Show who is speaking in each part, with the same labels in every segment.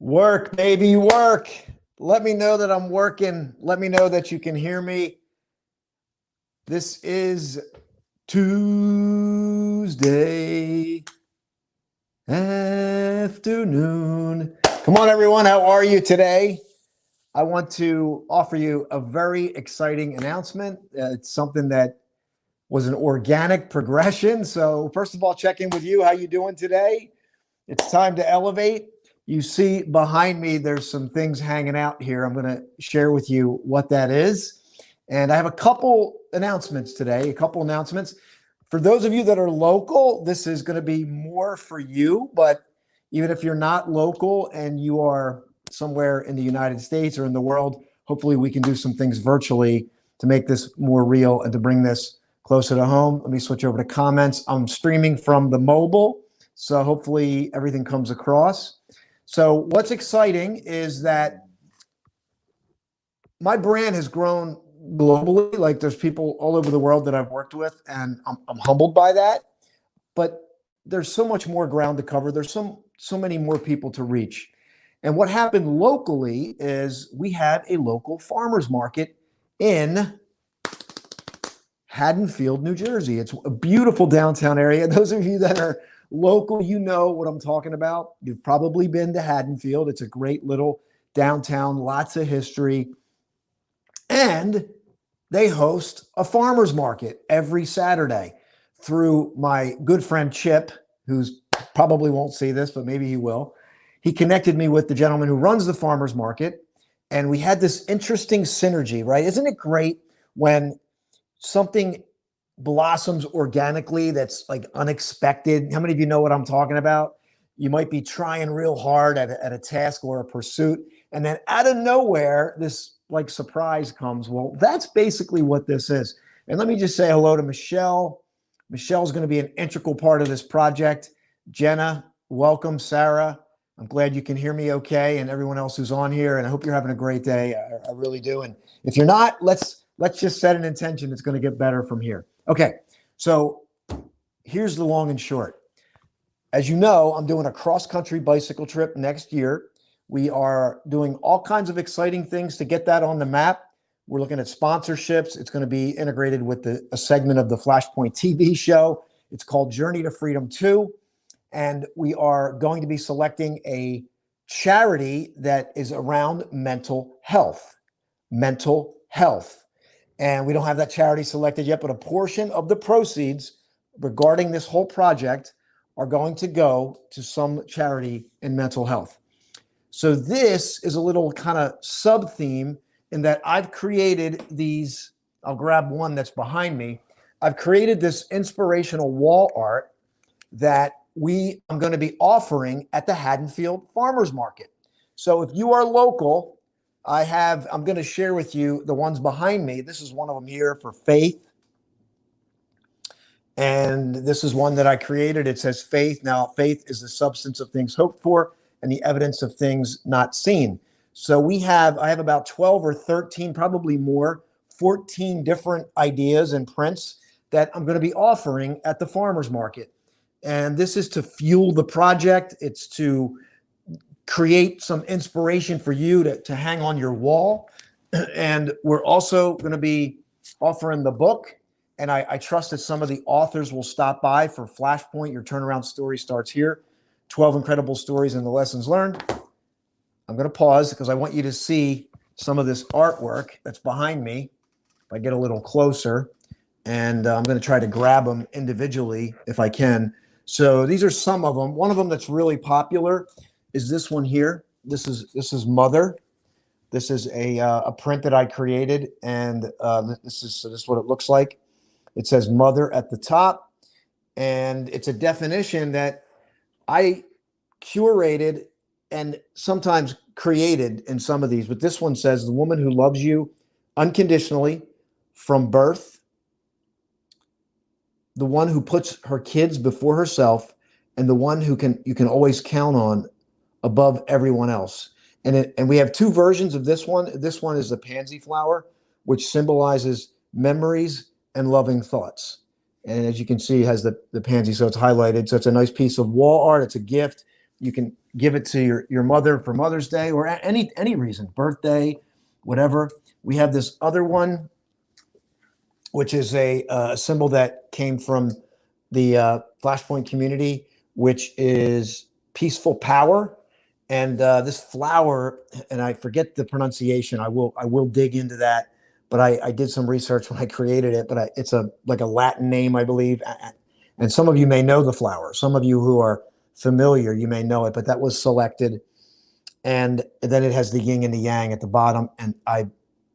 Speaker 1: Work, baby, work. Let me know that I'm working. Let me know that you can hear me. This is Tuesday afternoon. Come on, everyone. How are you today? I want to offer you a very exciting announcement. It's something that was an organic progression. So, first of all, check in with you. How you doing today? It's time to elevate. You see behind me, there's some things hanging out here. I'm going to share with you what that is. And I have a couple announcements today, For those of you that are local, this is going to be more for you. But even if you're not local and you are somewhere in the United States or in the world, hopefully we can do some things virtually to make this more real and to bring this closer to home. Let me switch over to comments. I'm streaming from the mobile, so hopefully everything comes across. So what's exciting is that my brand has grown globally. Like there's people all over the world that I've worked with, and I'm humbled by that. But there's so much more ground to cover. There's so many more people to reach. And what happened locally is we had a local farmers market in Haddonfield, New Jersey. It's a beautiful downtown area. Those of you that are local, you know what I'm talking about. You've probably been to Haddonfield. It's a great little downtown, lots of history. And they host a farmers market every Saturday through my good friend Chip, who's probably won't see this, but maybe he will. He connected me with the gentleman who runs the farmers market. And we had this interesting synergy, right? Isn't it great when something blossoms organically that's like unexpected? How many of you know what I'm talking about? You might be trying real hard at a task or a pursuit, and then out of nowhere, this like surprise comes. Well, that's basically what this is. And let me just say hello to Michelle. Michelle's going to be an integral part of this project. Jenna, welcome. Sarah, I'm glad you can hear me okay, and everyone else who's on here. And I hope you're having a great day. I really do. And if you're not, let's just set an intention. It's going to get better from here. Okay, so here's the long and short. As you know, I'm doing a cross-country bicycle trip next year. We are doing all kinds of exciting things to get that on the map. We're looking at sponsorships. It's going to be integrated with a segment of the Flashpoint TV show. It's called Journey to Freedom 2. And we are going to be selecting a charity that is around mental health. Mental health. And we don't have that charity selected yet, but a portion of the proceeds regarding this whole project are going to go to some charity in mental health. So this is a little kind of sub-theme in that I've created these. I'll grab one that's behind me. I've created this inspirational wall art that I'm going to be offering at the Haddonfield Farmers Market. So if you are local, I'm going to share with you the ones behind me. This is one of them here for faith. And this is one that I created. It says faith. Now, faith is the substance of things hoped for and the evidence of things not seen. So I have about 12 or 13, probably more, 14 different ideas and prints that I'm going to be offering at the farmers market. And this is to fuel the project. It's to create some inspiration for you to hang on your wall. And we're also going to be offering the book. And I trust that some of the authors will stop by for Flashpoint. Your turnaround story starts here. 12 incredible stories and the lessons learned. I'm going to pause because I want you to see some of this artwork that's behind me. If I get a little closer, and I'm going to try to grab them individually if I can. So these are some of them. One of them that's really popular is this one here. This is Mother. This is a print that I created, and this is what it looks like. It says Mother at the top, and it's a definition that I curated and sometimes created in some of these. But this one says, the woman who loves you unconditionally from birth, the one who puts her kids before herself, and the one who you can always count on above everyone else. And we have two versions of this one. This one is the pansy flower, which symbolizes memories and loving thoughts. And as you can see, it has the pansy, so it's highlighted. So it's a nice piece of wall art. It's a gift You can give it to your mother for Mother's Day or any reason, birthday, whatever. We have this other one, which is a symbol that came from the Flashpoint community, which is peaceful power. And this flower, and I forget the pronunciation. I will dig into that, but I did some research when I created it. But it's like a Latin name, I believe. And some of you may know the flower. Some of you who are familiar, you may know it. But that was selected, and then it has the yin and the yang at the bottom, and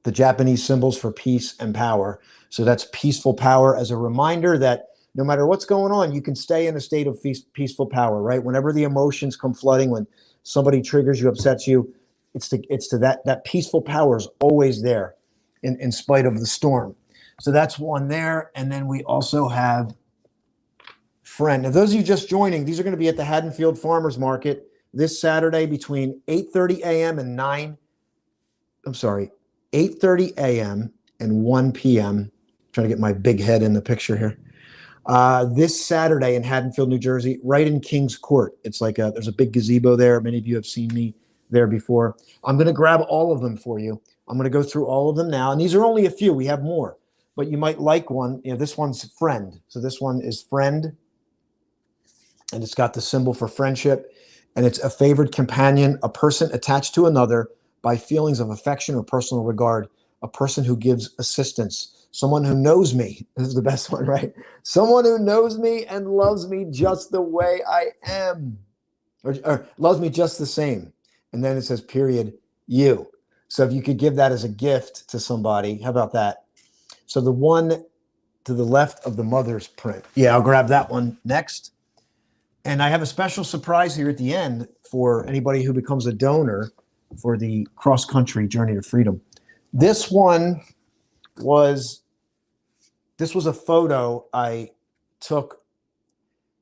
Speaker 1: the Japanese symbols for peace and power. So that's peaceful power as a reminder that no matter what's going on, you can stay in a state of peaceful power, right? Whenever the emotions come flooding, when somebody triggers you, upsets you, it's to that peaceful power is always there in spite of the storm. So that's one there. And then we also have friend. Now, those of you just joining, these are going to be at the Haddonfield Farmers Market this Saturday between 8:30 a.m. and 8:30 a.m. and 1 p.m. Trying to get my big head in the picture here. This Saturday in Haddonfield, New Jersey, right in King's Court. It's like there's a big gazebo there. Many of you have seen me there before. I'm going to grab all of them for you. I'm going to go through all of them now. And these are only a few. We have more. But you might like one. This one's friend. So this one is friend. And it's got the symbol for friendship. And it's a favored companion, a person attached to another by feelings of affection or personal regard, a person who gives assistance, someone who knows me. This is the best one, right? Someone who knows me and loves me just the way I am, or loves me just the same. And then it says, period, you. So if you could give that as a gift to somebody, how about that? So the one to the left of the mother's print. Yeah, I'll grab that one next. And I have a special surprise here at the end for anybody who becomes a donor for the cross-country Journey to Freedom. This one was a photo I took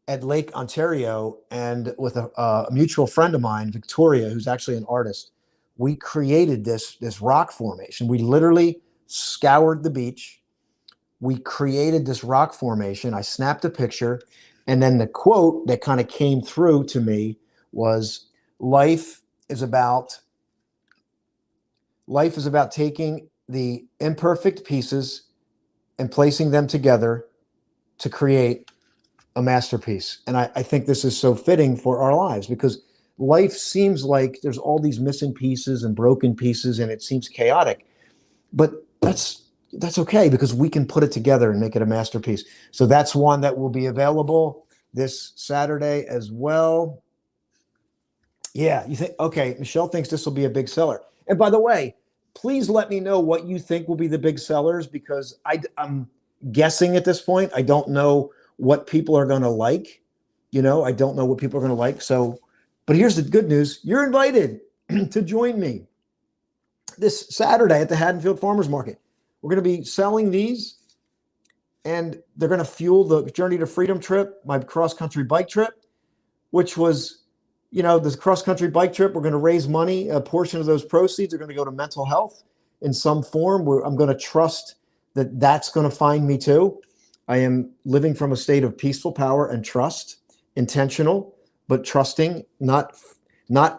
Speaker 1: at Lake Ontario, and with a mutual friend of mine, Victoria, who's actually an artist. We created this rock formation. We literally scoured the beach. We created this rock formation. I snapped a picture, and then the quote that kind of came through to me was, life is about taking the imperfect pieces and placing them together to create a masterpiece. And I think this is so fitting for our lives, because life seems like there's all these missing pieces and broken pieces, and it seems chaotic. But that's okay, because we can put it together and make it a masterpiece. So that's one that will be available this Saturday as well. Yeah, you think, okay, Michelle thinks this will be a big seller. And by the way, please let me know what you think will be the big sellers, because I'm guessing at this point. I don't know what people are going to like. I don't know what people are going to like. So, but here's the good news. You're invited to join me this Saturday at the Haddonfield Farmers Market. We're going to be selling these, and they're going to fuel the Journey to Freedom trip, my cross-country bike trip, which was, this cross-country bike trip. We're going to raise money. A portion of those proceeds are going to go to mental health in some form, where I'm going to trust that that's going to find me too. I am living from a state of peaceful power and trust, intentional, but trusting, not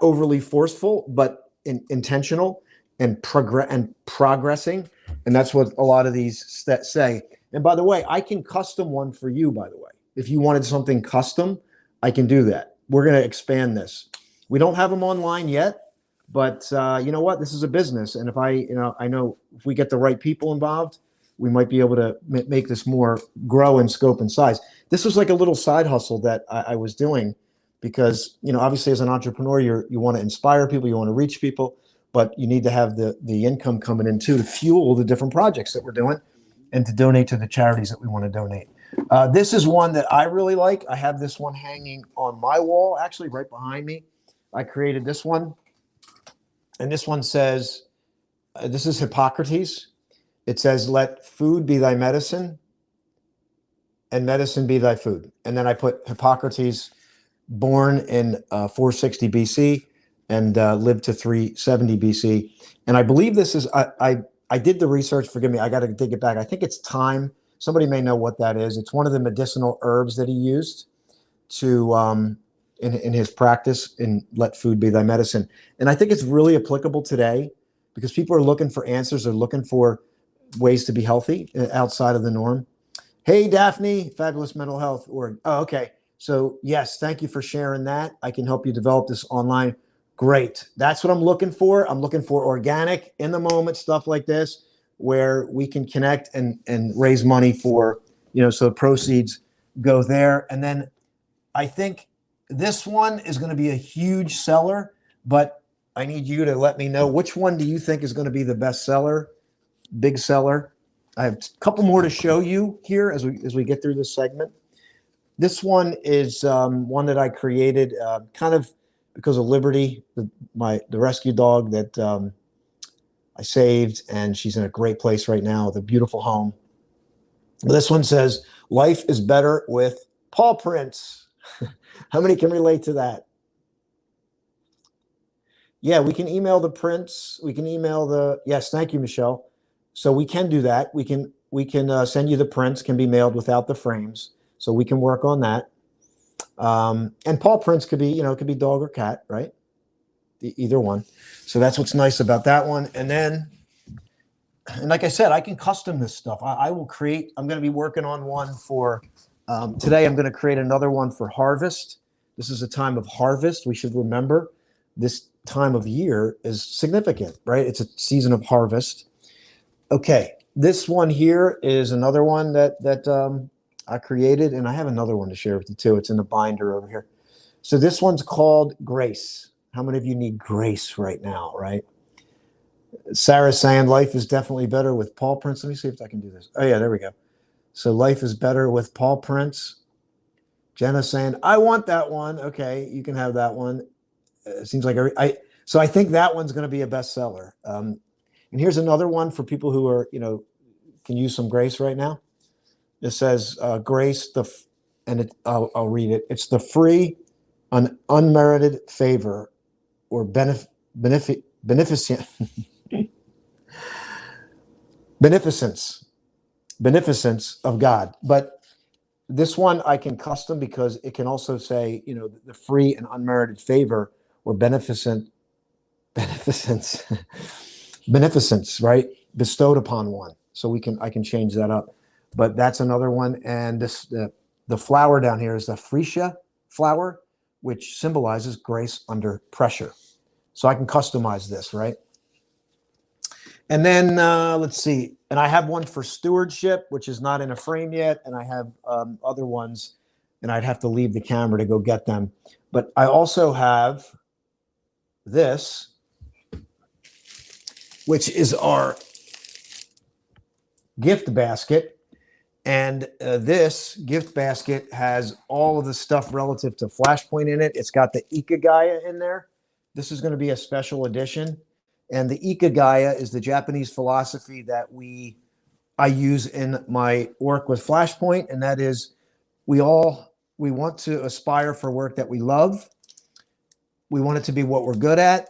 Speaker 1: overly forceful, but intentional and progressing. And that's what a lot of these say. And by the way, I can custom one for you, by the way. If you wanted something custom, I can do that. We're going to expand this. We don't have them online yet, but you know what? This is a business. And if I know if we get the right people involved, we might be able to make this more grow in scope and size. This was like a little side hustle that I was doing, because, obviously as an entrepreneur, you want to inspire people, you want to reach people, but you need to have the income coming in too, to fuel the different projects that we're doing and to donate to the charities that we want to donate. This is one that I really like. I have this one hanging on my wall, actually right behind me. I created this one. And this one says, this is Hippocrates. It says, let food be thy medicine and medicine be thy food. And then I put Hippocrates, born in 460 BC and lived to 370 BC. And I believe this is, I did the research, forgive me, I got to dig it back. I think it's thyme. Somebody may know what that is. It's one of the medicinal herbs that he used to in his practice in Let Food Be Thy Medicine. And I think it's really applicable today because people are looking for answers. They're looking for ways to be healthy outside of the norm. Hey, Daphne, Fabulous Mental Health Org. Oh, okay. So yes, thank you for sharing that. I can help you develop this online. Great. That's what I'm looking for. I'm looking for organic, in the moment stuff like this, where we can connect and raise money for, so the proceeds go there. And then I think this one is going to be a huge seller, but I need you to let me know, which one do you think is going to be the best seller, big seller? I have a couple more to show you here as we get through this segment. This one is one that I created kind of because of Liberty, the rescue dog that I saved, and she's in a great place right now with a beautiful home. This one says, "Life is better with Paw Prints." How many can relate to that? Yeah, we can email the prints. We can email the, yes, thank you, Michelle. So we can do that. We can send you the prints, can be mailed without the frames. So we can work on that. And paw prints could be, it could be dog or cat, right? Either one. So that's what's nice about that one. And then, and like I said, I can custom this stuff. I will create, I'm going to be working on one for, today I'm going to create another one for harvest. This is a time of harvest. We should remember this time of year is significant, right? It's a season of harvest. Okay, this one here is another one that I created, and I have another one to share with you too. It's in the binder over here. So this one's called Grace. How many of you need grace right now, right? Sarah's saying life is definitely better with paw prints. Let me see if I can do this. Oh yeah, there we go. So life is better with paw prints. Jenna's saying, I want that one. Okay, you can have that one. It seems like so I think that one's going to be a bestseller. And here's another one for people who are, can use some grace right now. It says grace, I'll read it. It's the free, unmerited favor or beneficence of God. But this one I can custom because it can also say, the free and unmerited favor or beneficence, right? Bestowed upon one. So I can change that up. But that's another one. And the flower down here is the freesia flower, which symbolizes grace under pressure. So I can customize this, right? And then let's see. And I have one for stewardship, which is not in a frame yet. And I have other ones, and I'd have to leave the camera to go get them. But I also have this, which is our gift basket. And this gift basket has all of the stuff relative to Flashpoint in it. It's got the Ikagaya in there. This is going to be a special edition. And the Ikagaya is the Japanese philosophy that I use in my work with Flashpoint. And that is, we want to aspire for work that we love. We want it to be what we're good at.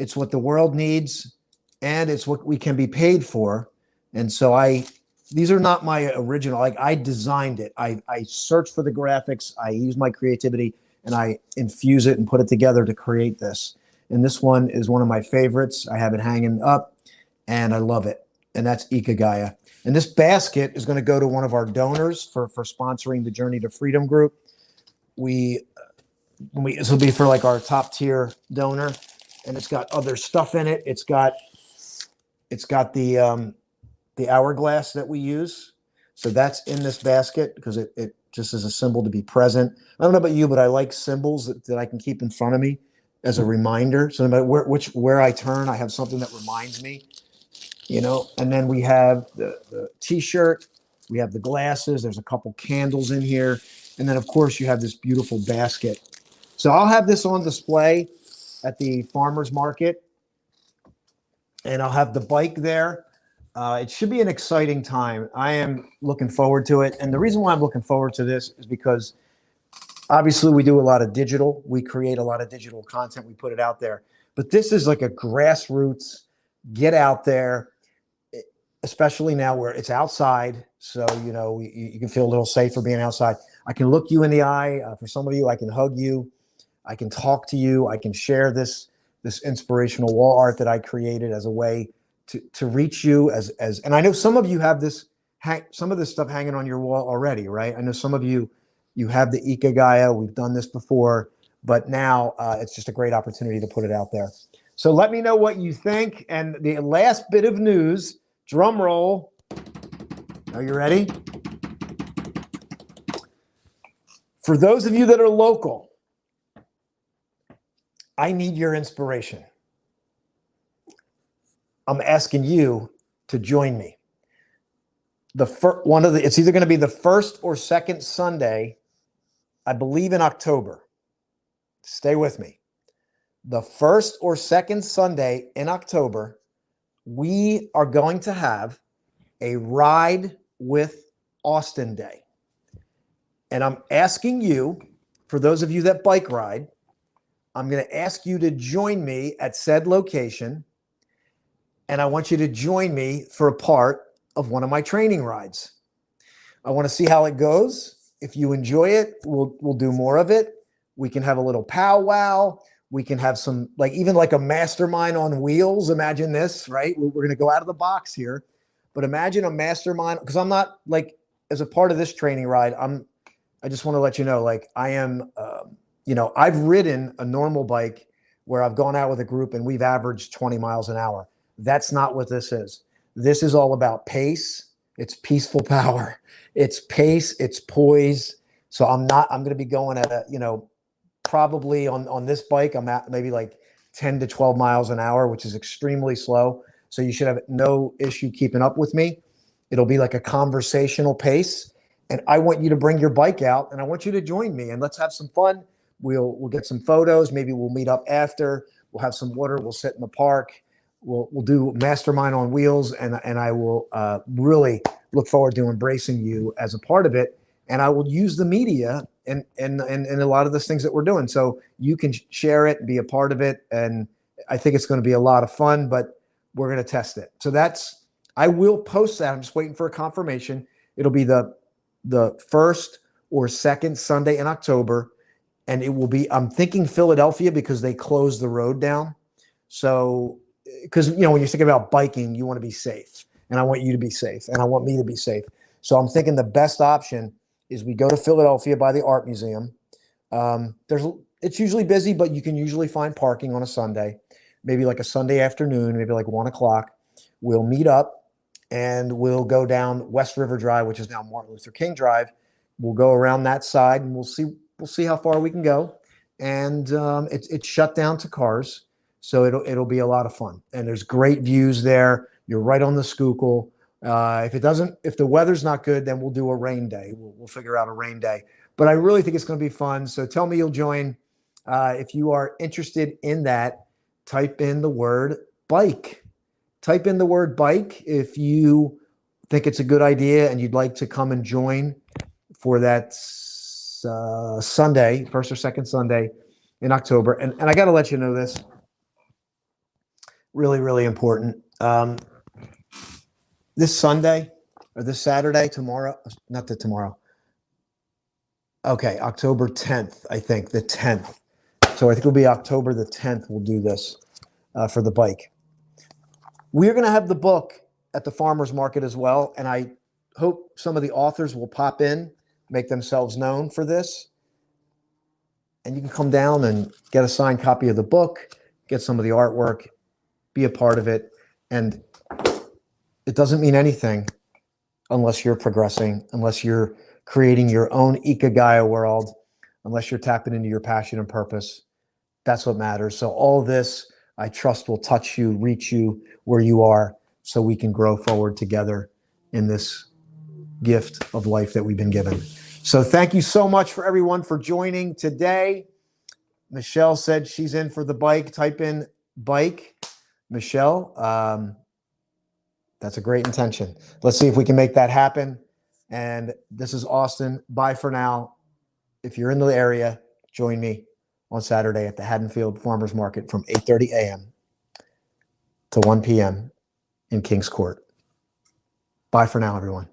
Speaker 1: It's what the world needs. And it's what we can be paid for. And so these are not my original, I designed it. I searched for the graphics. I use my creativity and I infuse it and put it together to create this. And this one is one of my favorites. I have it hanging up and I love it. And that's Ikagaya. And this basket is going to go to one of our donors for sponsoring the Journey to Freedom group. This will be for like our top tier donor, and it's got other stuff in it. It's got the hourglass that we use. So that's in this basket because it just is a symbol to be present. I don't know about you, but I like symbols that I can keep in front of me as a reminder. So no matter where I turn, I have something that reminds me, And then we have the t-shirt, we have the glasses, there's a couple candles in here. And then of course you have this beautiful basket. So I'll have this on display at the farmer's market, and I'll have the bike there. It should be an exciting time. I am looking forward to it. And the reason why I'm looking forward to this is because obviously we do a lot of digital. We create a lot of digital content. We put it out there. But this is like a grassroots, get out there, especially now where it's outside. So, you can feel a little safer being outside. I can look you in the eye. For some of you, I can hug you. I can talk to you. I can share this inspirational wall art that I created as a way to reach you and I know some of you have some of this stuff hanging on your wall already, right? I know some of you have the Ikagaya. We've done this before, but now it's just a great opportunity to put it out there. So let me know what you think. And the last bit of news, drum roll. Are you ready? For those of you that are local, I need your inspiration. I'm asking you to join me. It's either going to be the first or second Sunday, I believe, in October. Stay with me. The first or second Sunday in October, we are going to have a Ride with Austin Day. And I'm asking you, for those of you that bike ride, I'm going to ask you to join me at said location. And I want you to join me for a part of one of my training rides. I want to see how it goes. If you enjoy it, we'll do more of it. We can have a little powwow. We can have some, even a mastermind on wheels. Imagine this, right? We're going to go out of the box here, but imagine a mastermind, because I'm not as a part of this training ride, I just want to let you know, I am, I've ridden a normal bike where I've gone out with a group and we've averaged 20 miles an hour. That's not what this is. This is all about pace. It's peaceful power. It's pace. It's poise. So I'm going to be going at probably on this bike, I'm at maybe 10 to 12 miles an hour, which is extremely slow. So you should have no issue keeping up with me. It'll be like a conversational pace. And I want you to bring your bike out and I want you to join me and let's have some fun. We'll get some photos. Maybe we'll meet up after. We'll have some water. We'll sit in the park. We'll do mastermind on wheels, and I will really look forward to embracing you as a part of it. And I will use the media and a lot of those things that we're doing, so you can share it, be a part of it, and I think it's going to be a lot of fun. But we're going to test it. So I will post that. I'm just waiting for a confirmation. It'll be the first or second Sunday in October, and it will be. I'm thinking Philadelphia because they closed the road down. So. Because, when you think about biking, you want to be safe, and I want you to be safe, and I want me to be safe. So I'm thinking the best option is we go to Philadelphia by the Art Museum. It's usually busy, but you can usually find parking on a Sunday, maybe a Sunday afternoon, maybe 1 o'clock. We'll meet up and we'll go down West River Drive, which is now Martin Luther King Drive. We'll go around that side and we'll see how far we can go. And it's shut down to cars. So it'll be a lot of fun, and there's great views there. You're right on the Schuylkill. If the weather's not good, then we'll do a rain day. We'll figure out a rain day. But I really think it's going to be fun. So tell me you'll join. If you are interested in that, type in the word bike. Type in the word bike if you think it's a good idea and you'd like to come and join for that Sunday, first or second Sunday in October. And I got to let you know this. Really, really important. This Sunday or this Saturday, tomorrow. Okay, October 10th, I think, the 10th. So I think it'll be October the 10th we'll do this for the bike. We're going to have the book at the farmer's market as well, and I hope some of the authors will pop in, make themselves known for this. And you can come down and get a signed copy of the book, get some of the artwork, be a part of it. And it doesn't mean anything unless you're progressing, unless you're creating your own Ikagaya world, unless you're tapping into your passion and purpose. That's what matters. So all this, I trust, will touch you, reach you where you are, so we can grow forward together in this gift of life that we've been given. So thank you so much for everyone for joining today. Michelle said she's in for the bike. Type in bike. Michelle, that's a great intention. Let's see if we can make that happen. And this is Austin. Bye for now. If you're in the area, join me on Saturday at the Haddonfield Farmers Market from 8:30 a.m. to 1 p.m. in Kings Court. Bye for now, everyone.